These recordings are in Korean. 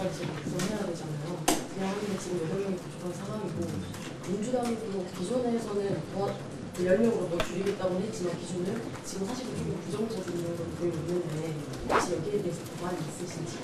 100명까지 지금 구성해야 되잖아요. 그냥 하는데 지금 8명이 부족한 상황이고, 민주당도 기존에서는 더 10명으로 더 줄이겠다고는 했지만 기준을 지금 사실 조금 부정적인 걸로 보이고 있는데 혹시 여기에 대해서 보완이 있으신지?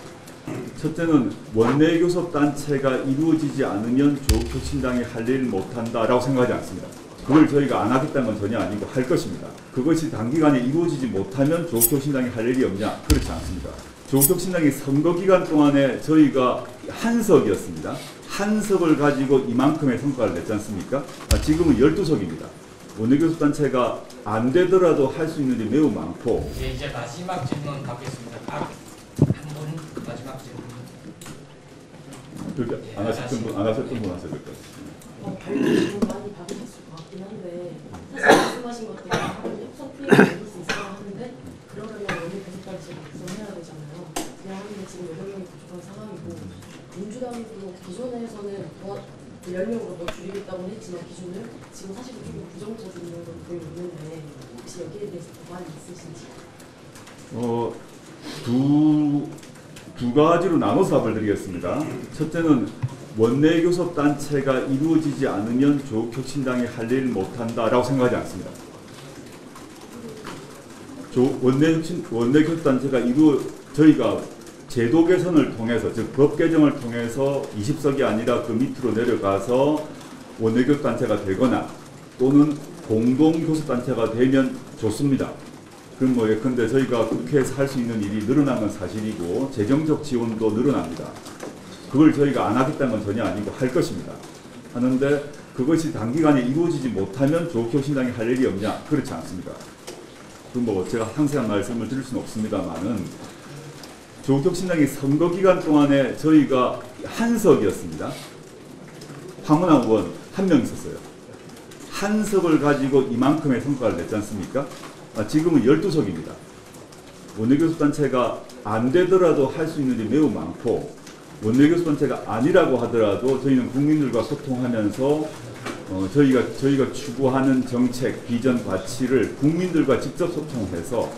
첫째는 원내교섭단체가 이루어지지 않으면 조국혁신당이 할 일을 못한다라고 생각하지 않습니다. 그걸 저희가 안 하겠다는 건 전혀 아니고 할 것입니다. 그것이 단기간에 이루어지지 못하면 조국혁신당이 할 일이 없냐? 그렇지 않습니다. 조국혁신당이 선거기간 동안에 저희가 한 석이었습니다. 한 석을 가지고 이만큼의 성과를 냈지 않습니까? 지금은 12석입니다. 원내교섭단체가 안 되더라도 할 수 있는 일이 매우 많고. 예, 이제 마지막 질문 받겠습니다. 한 분 마지막 질문. 그렇게 안 하셨던 분 하셔야 될 것 같습니다. 별로 많이 받으셨을 것 같긴 한데 사실 말씀하신 것처럼 협상 피해가 있을 수 있어야 하는데 그러려면 원내교섭단체 구성해야 되잖아요. 그냥 하는데 지금 8명이 부족한 상황이고, 민주당도 기존에서는 더 10명으로 더 줄이겠다고는 했지만 기준을 지금 사실 조금 부정적인 걸로 보이고 있는데 혹시 여기에 대해서 보완이 있으신지? 두 가지로 나눠서 답을 드리겠습니다. 첫째는 원내교섭단체가 이루어지지 않으면 조국혁신당이 할 일을 못한다라고 생각하지 않습니다. 원내교섭단체가 저희가 제도 개선을 통해서, 즉 법 개정을 통해서 20석이 아니라 그 밑으로 내려가서 원내교섭단체가 되거나 또는 공동교섭단체가 되면 좋습니다. 그럼 뭐 예컨대 저희가 국회에서 할 수 있는 일이 늘어난 건 사실이고 재정적 지원도 늘어납니다. 그걸 저희가 안 하겠다는 건 전혀 아니고 할 것입니다. 하는데 그것이 단기간에 이루어지지 못하면 조국혁신당이 할 일이 없냐? 그렇지 않습니다. 그 뭐 제가 상세한 말씀을 드릴 수는 없습니다만은 조국혁신당이 선거기간 동안에 저희가 한 석이었습니다. 황운하 의원 1명 있었어요. 한 석을 가지고 이만큼의 성과를 냈지 않습니까? 지금은 12석입니다. 원내교섭단체가 안 되더라도 할 수 있는 일이 매우 많고, 원내교섭단체가 아니라고 하더라도 저희는 국민들과 소통하면서 저희가 추구하는 정책, 비전, 가치를 국민들과 직접 소통해서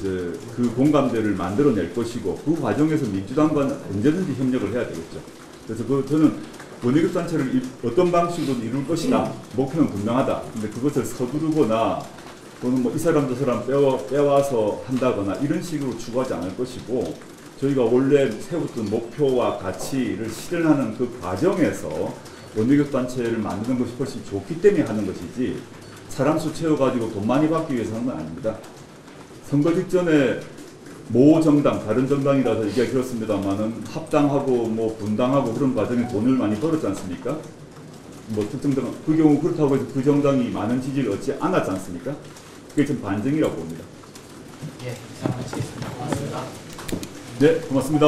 그 공감대를 만들어낼 것이고, 그 과정에서 민주당과는 언제든지 협력을 해야 되겠죠. 그래서 저는 원내교섭단체를 어떤 방식으로 이룰 것이다, 목표는 분명하다. 근데 그것을 서두르거나 또는 뭐 이 사람 저 사람 빼와서 한다거나 이런 식으로 추구하지 않을 것이고, 저희가 원래 세웠던 목표와 가치를 실현하는 그 과정에서 원내교섭단체를 만드는 것이 훨씬 좋기 때문에 하는 것이지, 사람 수 채워가지고 돈 많이 받기 위해서 하는 건 아닙니다. 선거 직전에 모 정당, 다른 정당이라서 얘기가 그렇습니다만은 합당하고 뭐 분당하고 그런 과정에 돈을 많이 벌었지 않습니까? 뭐 특정 당, 그 경우 그렇다고 해서 그 정당이 많은 지지를 얻지 않았지 않습니까? 그게 좀 반증이라고 봅니다. 예, 이상 마치겠습니다. 고맙습니다. 네, 고맙습니다.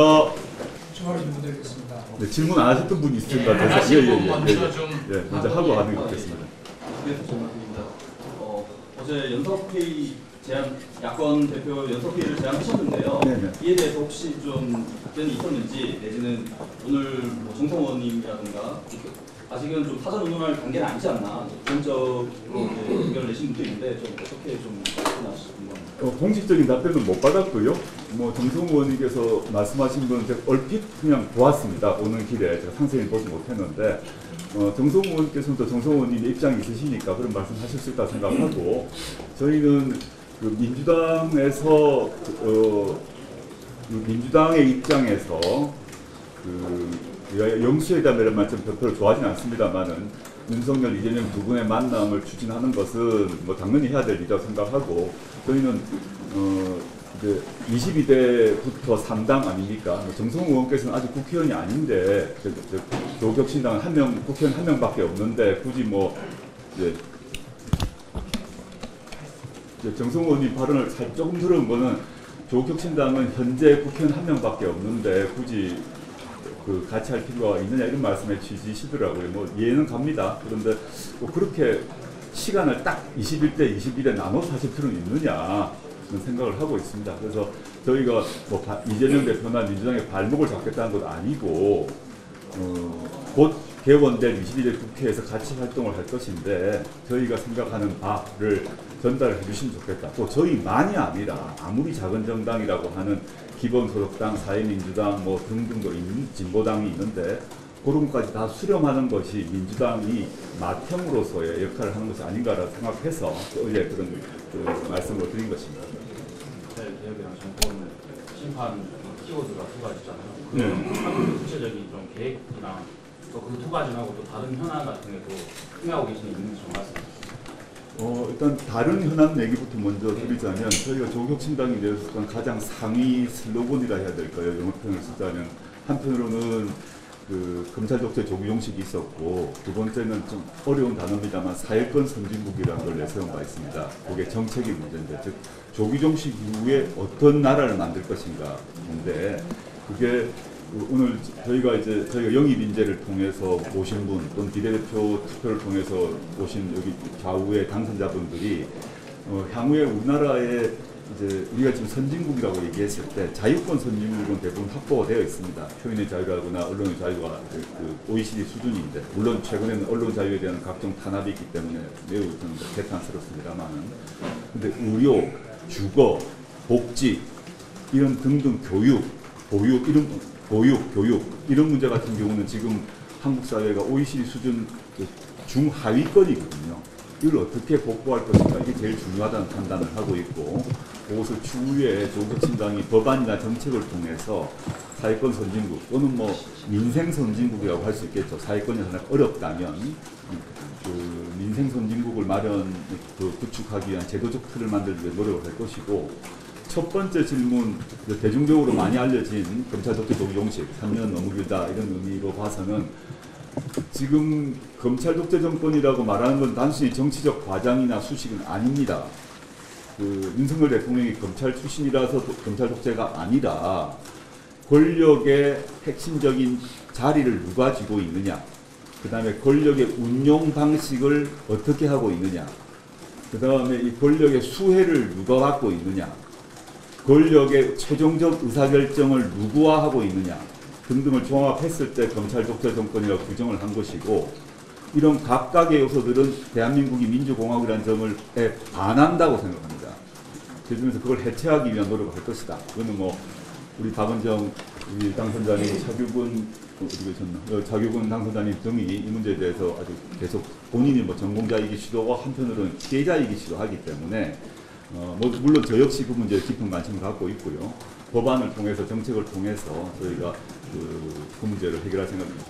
주말 질문 드리겠습니다. 네, 질문 안 하셨던 분이 있을 것 같아서 하실 분 먼저 좀 먼저 하고 하는 게 좋겠습니다. 네, 질문드립니다. 어제 연석회의 야권 대표 연석회의를 제안하셨는데요. 네네. 이에 대해서 혹시 좀 답변이 있었는지, 내지는 오늘 뭐 정성 의원님이라든가 아직은 좀 사전 의논할 단계는 아니지 않나, 부정적으로 의견을 내신 분도 있는데 좀 어떻게 좀 말씀하시는 건가요? 공식적인 답변은 못 받았고요. 뭐 정성 의원님께서 말씀하신 건 제가 얼핏 그냥 보았습니다. 오는 길에 제가 상세히 보지 못했는데, 정성 의원께서는 또 정성 의원님의 입장이 있으시니까 그런 말씀하실 수 있다 생각하고, 저희는 그 민주당에서 민주당의 입장에서 영수회담이라는 좀 별로 좋아하지는 않습니다만은 윤석열, 이재명 두 분의 만남을 추진하는 것은 뭐 당연히 해야 될 일이라고 생각하고, 저희는 이제 22대부터 3당 아닙니까? 정성호 의원께서는 아직 국회의원이 아닌데, 조국혁신당은 국회의원 한 명밖에 없는데 굳이 뭐 이제 정성호 의원님 발언을 조금 들은 거는, 조국혁신당은 현재 국회의원 한 명밖에 없는데 굳이 같이 할 필요가 있느냐 이런 말씀에 취지시더라고요. 뭐 이해는 갑니다. 그런데 뭐 그렇게 시간을 딱 21대, 22대 나눠서 하실 필요는 있느냐 그런 생각을 하고 있습니다. 그래서 저희가 뭐 이재명 대표나 민주당의 발목을 잡겠다는 건 아니고, 곧 개원될 22대 국회에서 같이 활동을 할 것인데, 저희가 생각하는 바를 전달해 주시면 좋겠다. 또 저희만이 아니라 아무리 작은 정당이라고 하는 기본소득당, 사회민주당 뭐 등등도 진보당이 있는데 그런 것까지 다 수렴하는 것이 민주당이 맏형으로서의 역할을 하는 것이 아닌가라고 생각해서 어제 그런 말씀을 드린 것입니다. 개혁이랑 정권 심판 키워드가 두 가지잖아요. 네. 그 구체적인 좀 계획이랑 또 그 두 가지하고 또 다른 현안 같은 게또 생각하고 계시는 게 있는지 좀 말씀해주세요. 일단 다른 현안 얘기부터 먼저 드리자면 저희가 조국혁신당이 내었던 가장 상위 슬로건이라 해야 될까요? 영어 표현을 쓰자면 한편으로는 그 검찰 독재 조기종식이 있었고 두 번째는 좀 어려운 단어입니다만 사회권 선진국이라는 걸 내세운 바 있습니다. 그게 정책의 문제인데 즉 조기종식 이후에 어떤 나라를 만들 것인가 인데 그게 오늘 저희가 영입 인재를 통해서 오신 분 또는 비례대표 투표를 통해서 오신 여기 좌우의 당선자분들이 향후에 우리나라에 이제 우리가 지금 선진국이라고 얘기했을 때 자유권 선진국은 대부분 확보가 되어 있습니다. 표현의 자유라거나 언론의 자유가 그 OECD 수준인데 물론 최근에는 언론 자유에 대한 각종 탄압이 있기 때문에 매우 좀 개탄스럽습니다만은 근데 의료, 주거, 복지 이런 등등 교육 이런 문제 같은 경우는 지금 한국 사회가 OECD 수준 중하위권이거든요. 이걸 어떻게 복구할 것인가 이게 제일 중요하다는 판단을 하고 있고 그것을 추후에 조국혁신당이 법안이나 정책을 통해서 사회권 선진국 또는 뭐 민생 선진국이라고 할 수 있겠죠. 사회권이 하나 어렵다면 그 민생 선진국을 구축하기 위한 제도적 틀을 만들기 위해 노력을 할 것이고 첫 번째 질문 대중적으로 많이 알려진 검찰 독재 조기종식 3년 너무 길다 이런 의미로 봐서는 지금 검찰 독재 정권이라고 말하는 건 단순히 정치적 과장이나 수식은 아닙니다. 그 윤석열 대통령이 검찰 출신이라서 검찰 독재가 아니라 권력의 핵심적인 자리를 누가 쥐고 있느냐, 그 다음에 권력의 운용 방식을 어떻게 하고 있느냐, 그 다음에 이 권력의 수혜를 누가 갖고 있느냐, 권력의 최종적 의사결정을 누구와 하고 있느냐 등등을 종합했을 때 검찰 독재 정권이라고 규정을 한 것이고 이런 각각의 요소들은 대한민국이 민주공화국이라는 점을 반한다고 생각합니다. 그중에서 그걸 해체하기 위한 노력을 할 것이다. 그거는 뭐 우리 박은정 우리 당선자님, 차규근 당선자님 등이 이 문제에 대해서 아주 계속 본인이 뭐 전공자이기시도 하고 한편으로는 피해자이기시도 하기 때문에 물론 저 역시 그 문제에 깊은 관심을 갖고 있고요. 법안을 통해서 정책을 통해서 저희가 그 문제를 해결할 생각입니다.